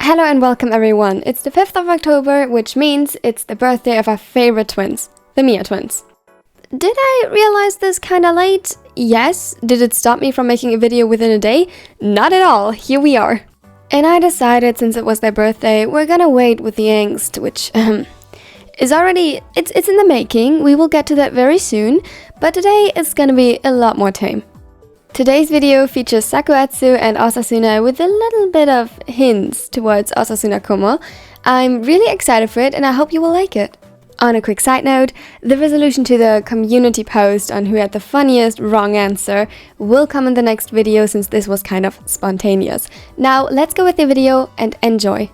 Hello and welcome everyone. It's the 5th of October, which means it's the birthday of our favorite twins, the Miya twins. Did I realize this kinda late? Yes. Did it stop me from making a video within a day? Not at all. Here we are. And I decided since it was their birthday, we're gonna wait with the angst, which is already, it's in the making. We will get to that very soon, but today it's gonna be a lot more tame. Today's video features SakuAtsu and OsaSuna with a little bit of hints towards OsaSuna Komo. I'm really excited for it and I hope you will like it. On a quick side note, the resolution to the community post on who had the funniest wrong answer will come in the next video since this was kind of spontaneous. Now let's go with the video and enjoy.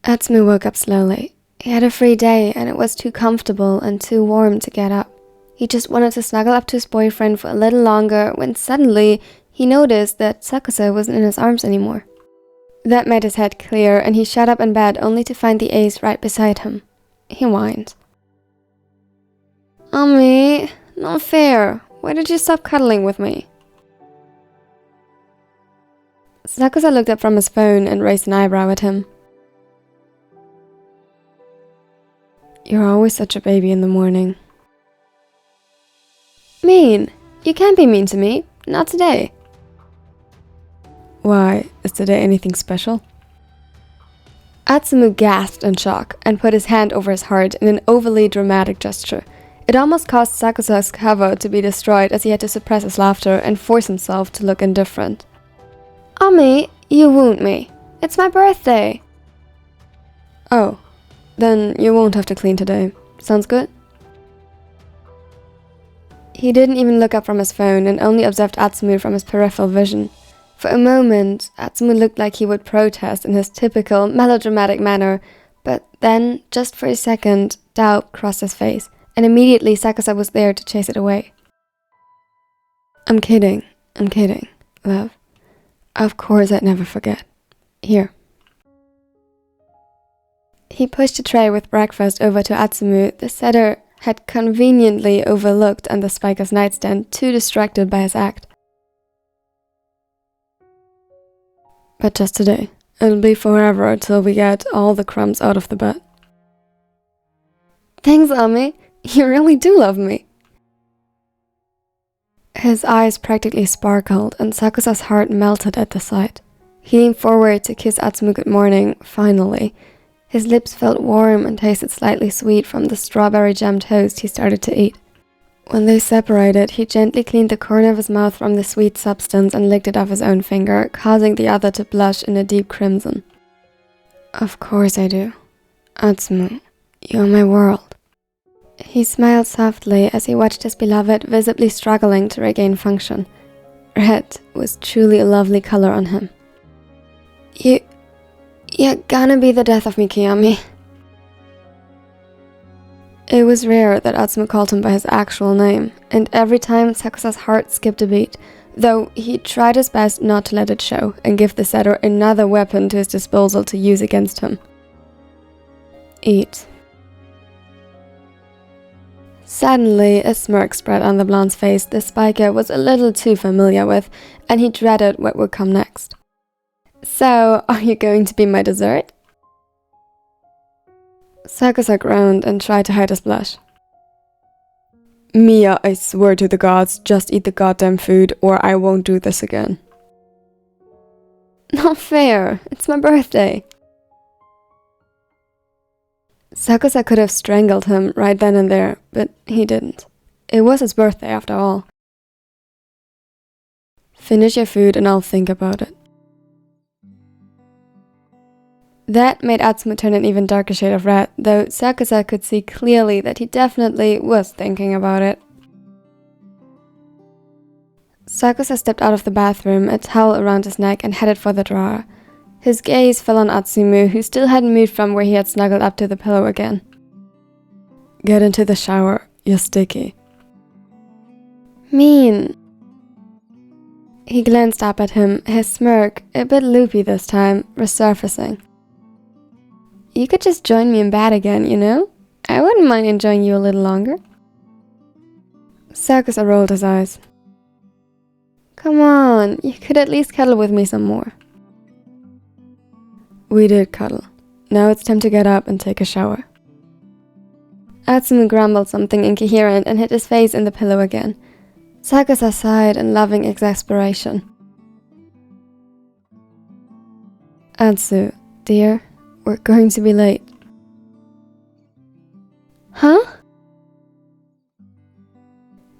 Atsumu woke up slowly. He had a free day and it was too comfortable and too warm to get up. He just wanted to snuggle up to his boyfriend for a little longer when suddenly he noticed that Sakusa wasn't in his arms anymore. That made his head clear and he sat up in bed only to find the ace right beside him. He whined. "Ami, not fair. Why did you stop cuddling with me?" Sakusa looked up from his phone and raised an eyebrow at him. "You're always such a baby in the morning." "Mean? You can't be mean to me. Not today." "Why? Is today anything special?" Atsumu gasped in shock and put his hand over his heart in an overly dramatic gesture. It almost caused Sakusa's cover to be destroyed as he had to suppress his laughter and force himself to look indifferent. "Ami, you wound me. It's my birthday." "Oh. Then you won't have to clean today. Sounds good?" He didn't even look up from his phone and only observed Atsumu from his peripheral vision. For a moment, Atsumu looked like he would protest in his typical melodramatic manner, but then, just for a second, doubt crossed his face, and immediately Sakusa was there to chase it away. I'm kidding, love. Of course I'd never forget. Here." He pushed a tray with breakfast over to Atsumu. The setter had conveniently overlooked on the spiker's nightstand, too distracted by his act. "But just today. It'll be forever till we get all the crumbs out of the bed." "Thanks, Ami. You really do love me." His eyes practically sparkled and Sakusa's heart melted at the sight. He leaned forward to kiss Atsumu good morning, finally. His lips felt warm and tasted slightly sweet from the strawberry jam toast he started to eat. When they separated, he gently cleaned the corner of his mouth from the sweet substance and licked it off his own finger, causing the other to blush in a deep crimson. "Of course I do. Atsumu, you're my world." He smiled softly as he watched his beloved visibly struggling to regain function. Red was truly a lovely color on him. You're gonna be the death of me, Kiyomi." It was rare that Atsumu called him by his actual name, and every time Sakusa's heart skipped a beat, though he tried his best not to let it show and give the setter another weapon to his disposal to use against him. "Eat." Suddenly, a smirk spread on the blonde's face the spiker was a little too familiar with, and he dreaded what would come next. "So, are you going to be my dessert?" Sakusa groaned and tried to hide his blush. "Miya, I swear to the gods, just eat the goddamn food or I won't do this again." "Not fair. It's my birthday." Sakusa could have strangled him right then and there, but he didn't. It was his birthday after all. "Finish your food and I'll think about it." That made Atsumu turn an even darker shade of red, though Sakusa could see clearly that he definitely was thinking about it. Sakusa stepped out of the bathroom, a towel around his neck, and headed for the drawer. His gaze fell on Atsumu, who still hadn't moved from where he had snuggled up to the pillow again. "Get into the shower. You're sticky." "Mean." He glanced up at him, his smirk, a bit loopy this time, resurfacing. You could just join me in bed again, you know? I wouldn't mind enjoying you a little longer. Sakusa rolled his eyes. Come on, you could at least cuddle with me some more. We did cuddle. Now it's time to get up and take a shower. Atsumu grumbled something incoherent and hit his face in the pillow again. Sakusa sighed in loving exasperation. Atsu, dear, we're going to be late. Huh?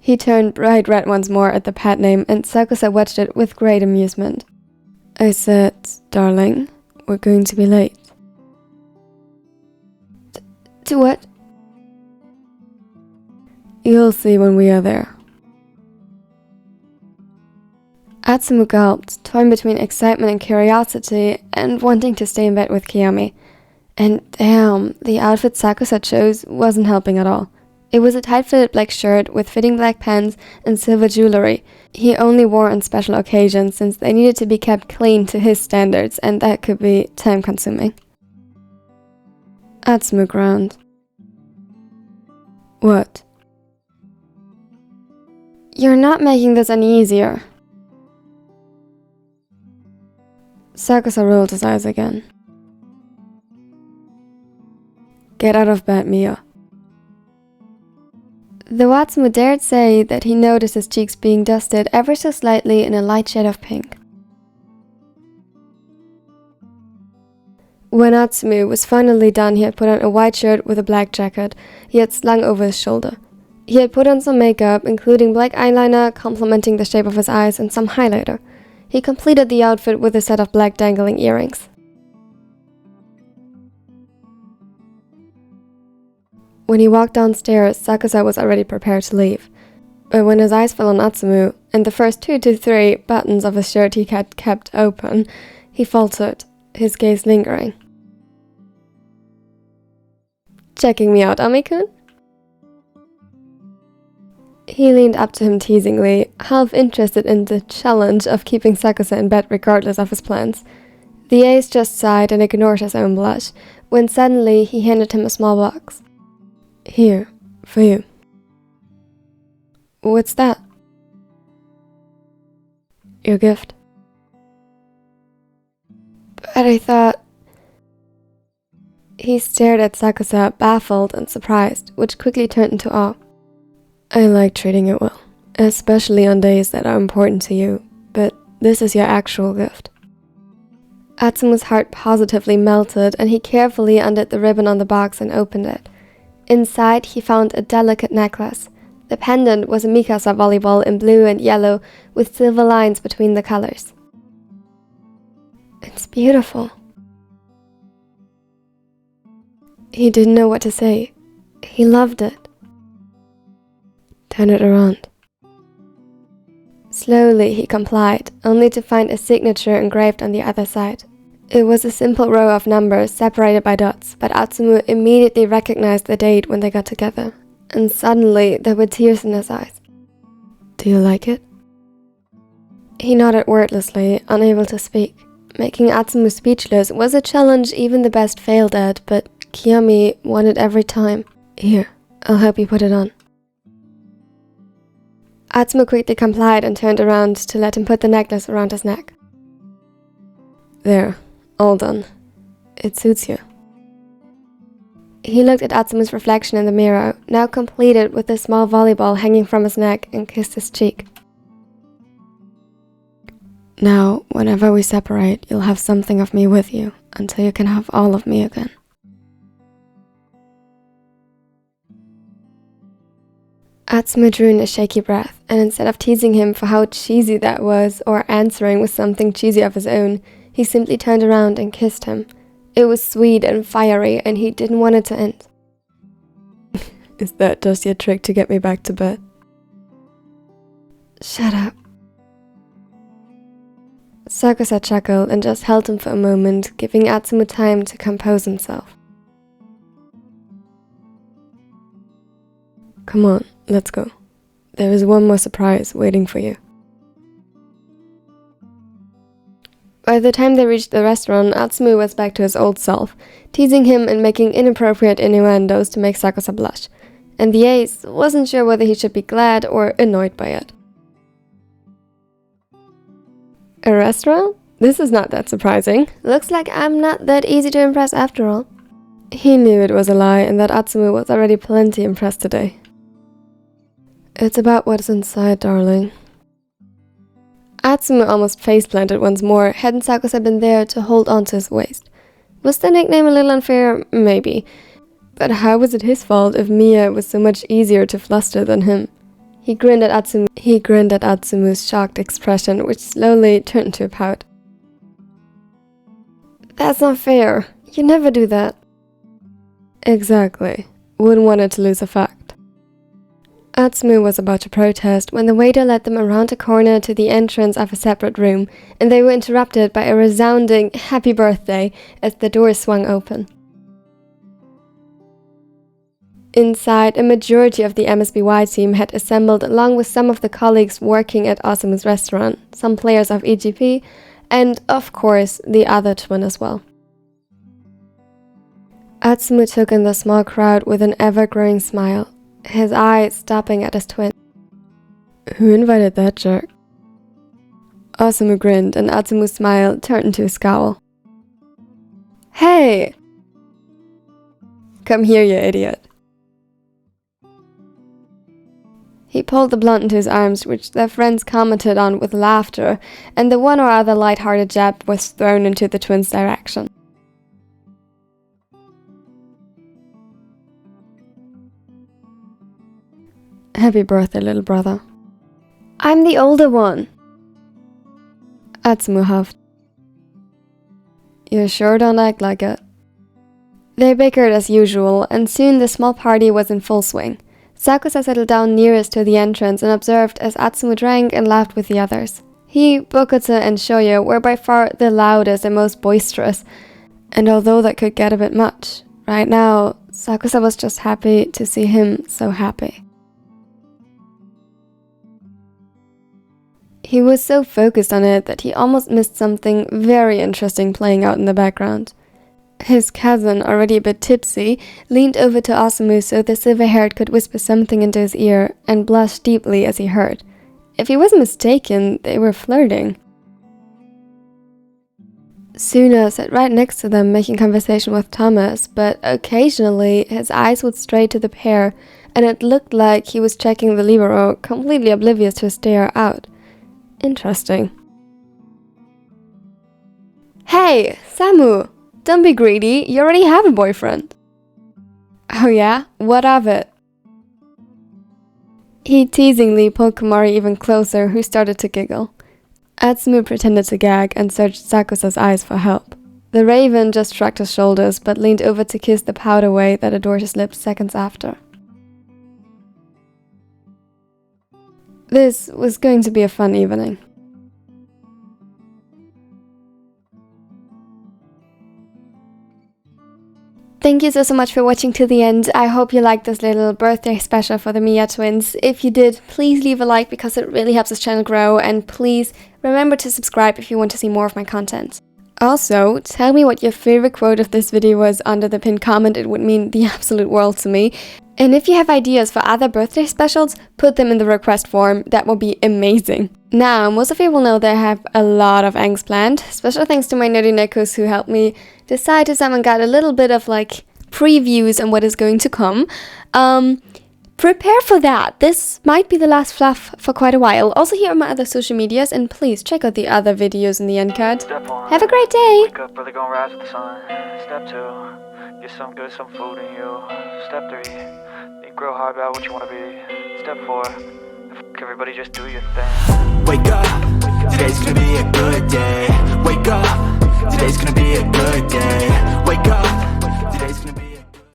He turned bright red once more at the pet name, and Sakusa watched it with great amusement. I said, darling, we're going to be late. To what? You'll see when we are there. Atsumu gulped, torn between excitement and curiosity, and wanting to stay in bed with Kiyomi. And damn, the outfit Sakusa chose wasn't helping at all. It was a tight-fitted black shirt with fitting black pants and silver jewelry he only wore on special occasions since they needed to be kept clean to his standards, and that could be time-consuming. Atsumu groaned. What? You're not making this any easier. Sakusa rolled his eyes again. Get out of bed, Miya. Though Atsumu dared say that he noticed his cheeks being dusted ever so slightly in a light shade of pink. When Atsumu was finally done, he had put on a white shirt with a black jacket he had slung over his shoulder. He had put on some makeup, including black eyeliner, complementing the shape of his eyes, and some highlighter. He completed the outfit with a set of black dangling earrings. When he walked downstairs, Sakusa was already prepared to leave. But when his eyes fell on Atsumu, and the first 2 to 3 buttons of his shirt he had kept open, he faltered, his gaze lingering. Checking me out, Ami-kun? He leaned up to him teasingly, half interested in the challenge of keeping Sakusa in bed regardless of his plans. The ace just sighed and ignored his own blush, when suddenly he handed him a small box. Here, for you. What's that? Your gift. But I thought... He stared at Sakusa, baffled and surprised, which quickly turned into awe. I like treating it well, especially on days that are important to you, but this is your actual gift. Atsumu's heart positively melted, and he carefully undid the ribbon on the box and opened it. Inside, he found a delicate necklace. The pendant was a Mikasa volleyball in blue and yellow with silver lines between the colors. It's beautiful. He didn't know what to say. He loved it. Turn it around. Slowly, he complied, only to find a signature engraved on the other side. It was a simple row of numbers separated by dots, but Atsumu immediately recognized the date when they got together, and suddenly there were tears in his eyes. Do you like it? He nodded wordlessly, unable to speak. Making Atsumu speechless was a challenge even the best failed at, but Kiyomi won it every time. Here, I'll help you put it on. Atsumu quickly complied and turned around to let him put the necklace around his neck. There. All done. It suits you. He looked at Atsumu's reflection in the mirror, now completed with a small volleyball hanging from his neck, and kissed his cheek. Now, whenever we separate, you'll have something of me with you, until you can have all of me again. Atsumu drew in a shaky breath, and instead of teasing him for how cheesy that was, or answering with something cheesy of his own, he simply turned around and kissed him. It was sweet and fiery, and he didn't want it to end. Is that just your trick to get me back to bed? Shut up. Sakusa chuckled and just held him for a moment, giving Atsumu time to compose himself. Come on, let's go. There is one more surprise waiting for you. By the time they reached the restaurant, Atsumu was back to his old self, teasing him and making inappropriate innuendos to make Sakusa blush. And the ace wasn't sure whether he should be glad or annoyed by it. A restaurant? This is not that surprising. Looks like I'm not that easy to impress after all. He knew it was a lie and that Atsumu was already plenty impressed today. It's about what's inside, darling. Atsumu almost face-planted once more, hadn't Sakusa been there to hold onto his waist. Was the nickname a little unfair? Maybe. But how was it his fault if Miya was so much easier to fluster than him? He grinned at Atsumu's shocked expression, which slowly turned to a pout. That's not fair. You never do that. Exactly. Wouldn't want it to lose effect. Atsumu was about to protest when the waiter led them around a corner to the entrance of a separate room, and they were interrupted by a resounding happy birthday as the door swung open. Inside, a majority of the MSBY team had assembled along with some of the colleagues working at Osumu's restaurant, some players of EGP, and, of course, the other twin as well. Atsumu took in the small crowd with an ever-growing smile, his eye stopping at his twin. Who invited that jerk? Osamu grinned, and Atsumu's smile turned into a scowl. Hey! Come here, you idiot. He pulled the blunt into his arms, which their friends commented on with laughter, and the one or other light-hearted jab was thrown into the twins' direction. Happy birthday, little brother. I'm the older one. Atsumu huffed. You sure don't act like it. They bickered as usual, and soon the small party was in full swing. Sakusa settled down nearest to the entrance and observed as Atsumu drank and laughed with the others. He, Bokota, and Shoyo were by far the loudest and most boisterous, and although that could get a bit much, right now, Sakusa was just happy to see him so happy. He was so focused on it that he almost missed something very interesting playing out in the background. His cousin, already a bit tipsy, leaned over to Osamu so the silver-haired could whisper something into his ear and blushed deeply as he heard. If he wasn't mistaken, they were flirting. Suna sat right next to them making conversation with Thomas, but occasionally his eyes would stray to the pair, and it looked like he was checking the libero, completely oblivious to his stare out. Interesting. Hey, Samu! Don't be greedy, you already have a boyfriend. Oh yeah? What of it? He teasingly pulled Komari even closer, who started to giggle. Atsumu pretended to gag and searched Sakusa's eyes for help. The raven just shrugged his shoulders, but leaned over to kiss the pout away that adored his lips seconds after. This was going to be a fun evening. Thank you so much for watching to the end. I hope you liked this little birthday special for the Miya twins. If you did, please leave a like because it really helps this channel grow, and please remember to subscribe if you want to see more of my content. Also, tell me what your favorite quote of this video was under the pinned comment. It would mean the absolute world to me. And if you have ideas for other birthday specials, put them in the request form. That would be amazing. Now, most of you will know that I have a lot of angst planned. Special thanks to my nerdy neckos who helped me decide to some and got a little bit of like previews on what is going to come. Prepare for that. This might be the last fluff for quite a while. Also, here are my other social medias, and please check out the other videos in the end card. Have a great day! Wake up, really gonna rise with the sun. Step 2, get some good, some food in you. Step 3, think real hard about what you wanna be. Step 4, everybody just do your thing. Wake up, today's gonna be a good day. Wake up, today's gonna be a good day. Wake up, today's gonna be